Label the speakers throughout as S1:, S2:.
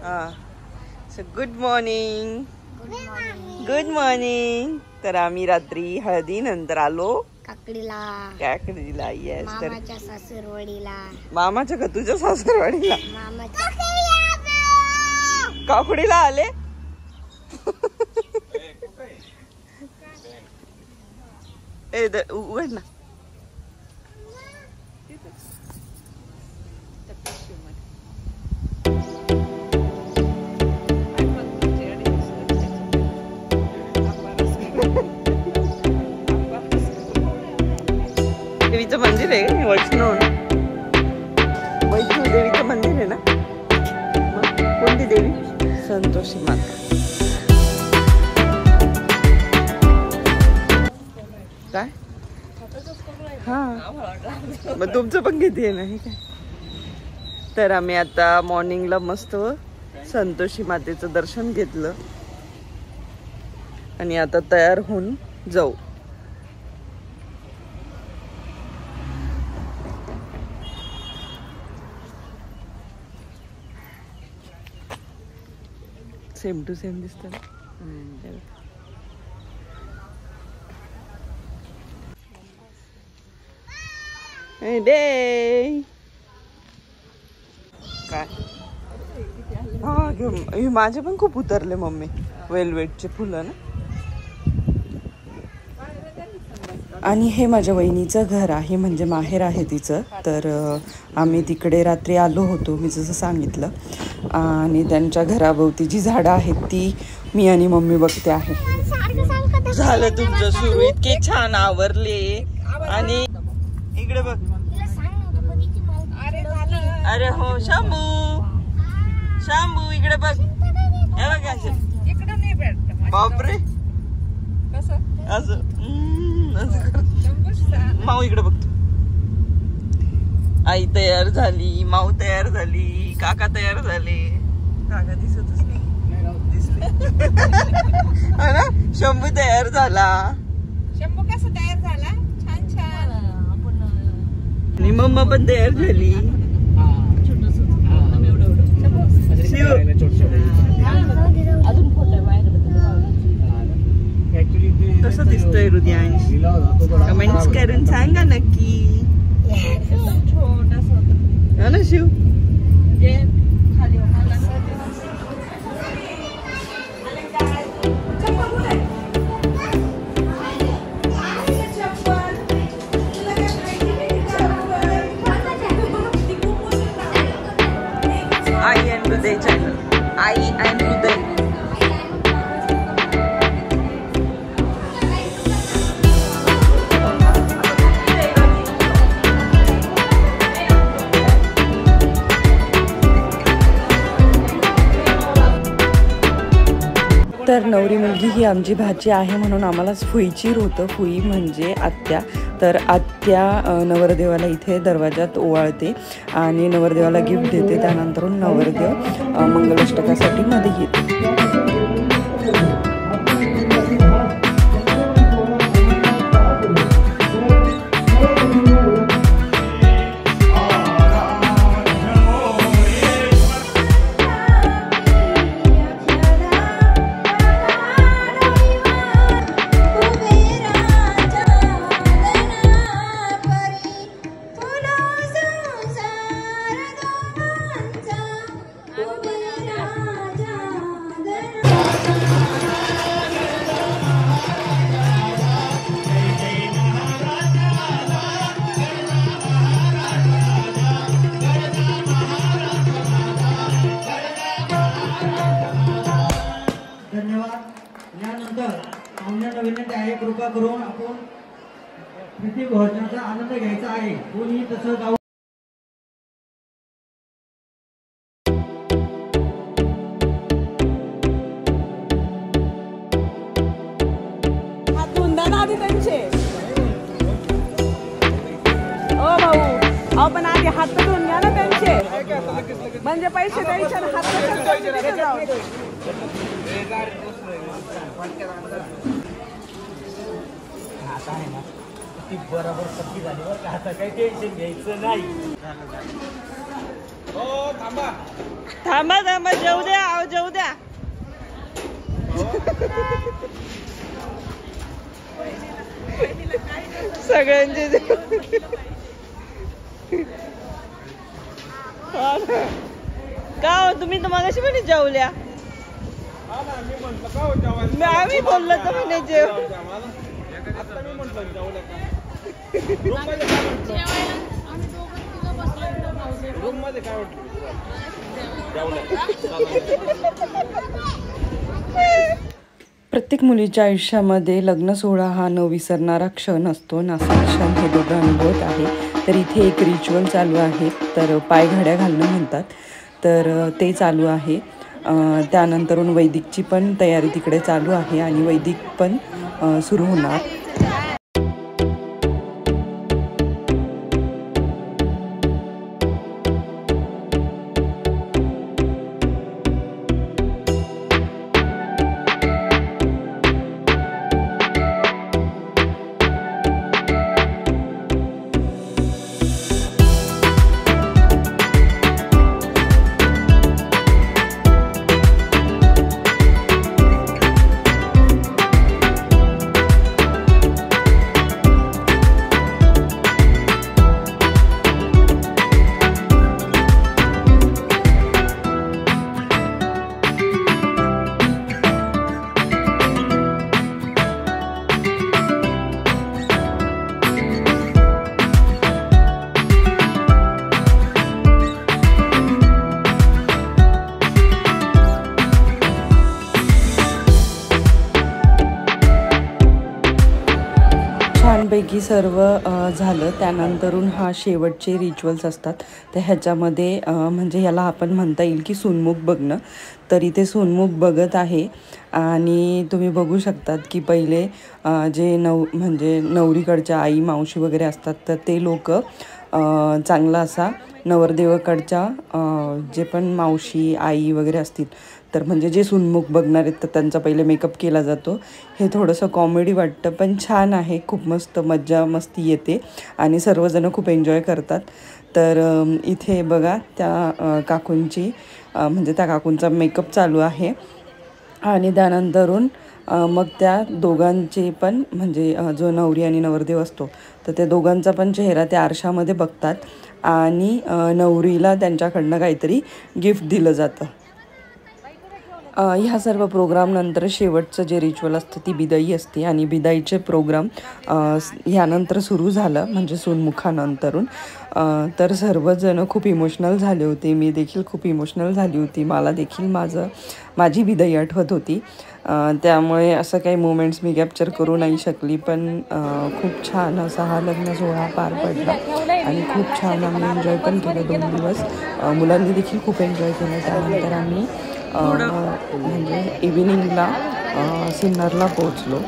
S1: Good morning. Good morning. तर आम्ही रात्री हळदी नंतर आलो काकडीला. येस.
S2: मामाच्या सासरवाडीला.
S1: मामाच्या का तुझ्या सासरवाडीला?
S2: मामाच्या
S1: काकडीला आले. उघड ना. देवीचं मंदिर आहे. वैष्णव देवीचं मंदिर आहे ना. कोणती देवी? संतोषी माता. काय? हा मग तुमचं पण किती आहे ना हे काय. तर आम्ही आता मॉर्निंगला मस्त संतोषी मातेचं दर्शन घेतलं आणि आता तयार होऊन जाऊ. सेम टू सेम दिसत ना. काय हा माझे पण खूप उतरले मम्मी. वेलवेटचे फुलं ना. आणि हे माझ्या वहिनीचं घर आहे, म्हणजे माहेर आहे तिचं. तर आम्ही तिकडे रात्री आलो होतो मी जसं सांगितलं. आणि त्यांच्या घराभोवती जी झाडं आहेत ती मी आणि मम्मी बघते आहे. झालं तुमचं सुरू. इतके छान आवरले. आणि इकडे बघ. अरे हो शंभू शंभू इकडे बघ. हे बघ असं. बापरे असं माऊ इकडे बघतो. आई तयार झाली, माऊ तयार झाली, काका तयार झाले. काका दिसतच नाही. दिसले ना. शंभू तयार झाला.
S2: शंभू कसा तयार झाला? छान छान.
S1: आणि मम्मा पण तयार झाली. कसं दिसतोय हृदयांश? कमेंट्स करून सांगा नक्की. हा ना शिव. आई अँड हृदय चॅनल. आई अँड हृदय. तर नवरी मुलगी ही आमची भाची आहे म्हणून आम्हाला फुईचीर होतं. फुई म्हणजे आत्या. तर आत्या नवरदेवाला इथे दरवाजात ओवाळते आणि नवरदेवाला गिफ्ट देते. त्यानंतर नवरदेव मंगलाष्टकासाठी मध्ये येते.
S3: विनंती आहे, कृपा करून आपण प्रीती भोजनाचा आनंद घ्यायचा आहे. कोणी तसं जाऊ.
S1: आधी त्यांचे ओ भाऊ अहो पण आधी हात धुवून घ्या ना त्यांचे. म्हणजे पैसे द्यायचे हात
S3: आता आहे ना ती बरोबर पक्की झाली बरं का. आता काही टेन्शन घ्यायचं नाही.
S1: थांबा थांबा, जेऊ द्या, आव जेऊ द्या. सगळ्यांचे का हो, तुम्ही तर मगाशी म्हणे जेवल्या. आम्ही बोललो तर म्हणे जेव. प्रत्येक मुलीच्या आयुष्यामध्ये लग्न सोहळा हा न विसरणारा क्षण असतो. असा क्षण हे दोघं अनुभवत आहे. तर इथे एक रिच्युअल चालू आहे, तर पायघड्या घालणं म्हणतात, तर ते चालू आहे. त्यानंतरून वैदिकची पण तयारी तिकडे चालू आहे आणि वैदिक पण सुरू होणार. छानपैकी सर्व झालं. त्यानंतरून हा शेवटचे रिच्युअल्स असतात. तर ह्याच्यामध्ये म्हणजे याला आपण म्हणता येईल की सोनमुख बघणं. तर इथे सोनमुख बघत आहे आणि तुम्ही बघू शकतात की पहिले जे म्हणजे नवरीकडच्या आई मावशी वगैरे असतात, तर ते लोक चांगला असा नवरदेवाकडच्या जे पण मावशी आई वगैरे असतील, तर म्हणजे जे सुनमुख बघणार आहेत, तर त्यांचा पहिले मेकअप केला जातो. हे थोडंसं कॉमेडी वाटतं, पण छान आहे. खूप मस्त मज्जा मस्ती येते आणि सर्वजण खूप एन्जॉय करतात. तर इथे बघा त्या काकूंची म्हणजे त्या काकूंचा मेकअप चालू आहे आणि त्यानंतरून मग त्या दोघांचे पण म्हणजे जो नवरी आणि नवरदेव असतो, तर त्या दोघांचा पण चेहरा त्या आरशामध्ये बघतात आणि नवरीला त्यांच्याकडनं काहीतरी गिफ्ट दिलं जातं. ह्या सर्व प्रोग्रामनंतर शेवटचं जे रिच्युअल असतं ती बिदाई असते आणि बिदाईचे प्रोग्राम ह्यानंतर सुरू झालं म्हणजे सोनमुखानंतरून. तर सर्वजण खूप इमोशनल झाले होते. मी देखील खूप इमोशनल झाली होती. मला देखील माझी बिदाई आठवत होती. त्यामुळे असं काही मोमेंट्स मी कॅप्चर करू नाही शकली, पण खूप छान असा हा लग्न सोहळा पार पडला आणि खूप छान आम्ही एन्जॉय पण केलं 2 दिवस. मुलांनी देखील खूप एन्जॉय केलं. त्यानंतर आम्ही म्हणजे इव्हिनिंगला सिन्नरला पोचलो.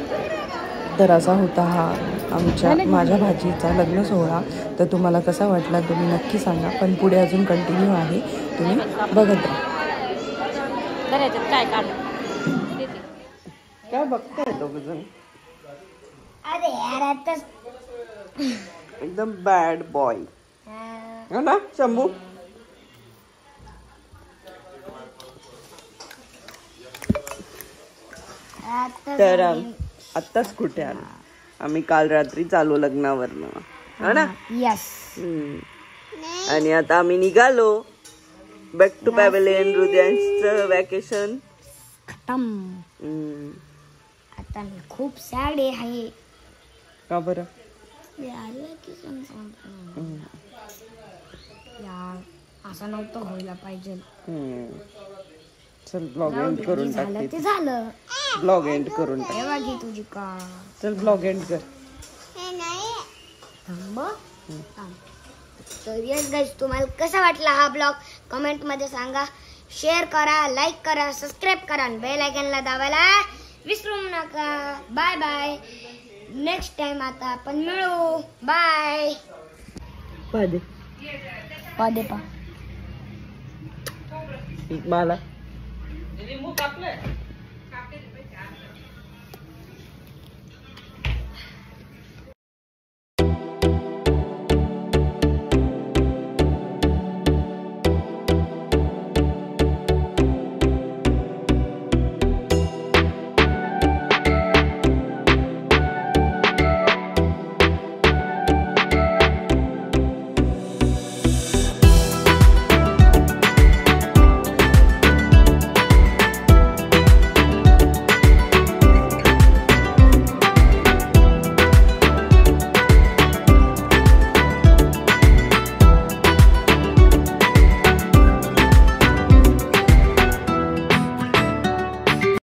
S1: तर असा होता हा माझ्या भाचीचा लग्न सोहळा. तर तुम्हाला कसा वाटला तुम्ही नक्की सांगा, पण पुढे अजून कंटिन्यू आहे, तुम्ही बघत राहा. काय बघताय दोघंजण? एकदम बॅड बॉय हो ना शंभू? तर आत्ताच कुठे आलो आम्ही, काल रात्री चालू लग्नावरनं हो ना.
S2: यस.
S1: आणि आता आम्ही निघालो बॅक टू पॅव्हेलियन. हृदयांचं वॅकेशन
S2: खतम. आता मी खूप सॅड आहे.
S1: का बरं?
S2: यार असं नव्हतं व्हायला पाहिजे.
S1: चल ब्लॉग एंड करून टाक.
S2: ते झालं.
S1: ब्लॉग एंड करून टाक.
S2: हे बघी तुझी का.
S1: चल ब्लॉग एंड कर.
S2: तर यस गाईज, तुम्हाला कसा वाटला हा ब्लॉग कमेंट मध्ये सांगा. शेअर करा, लाईक करा, सबस्क्राईब करा आणि बेल आयकॉनला दाबायला विसरू नका. Bye bye. नेक्स्ट टाइम आता आपण मिळू. बाय.
S1: पादे
S2: पादे पा
S1: मला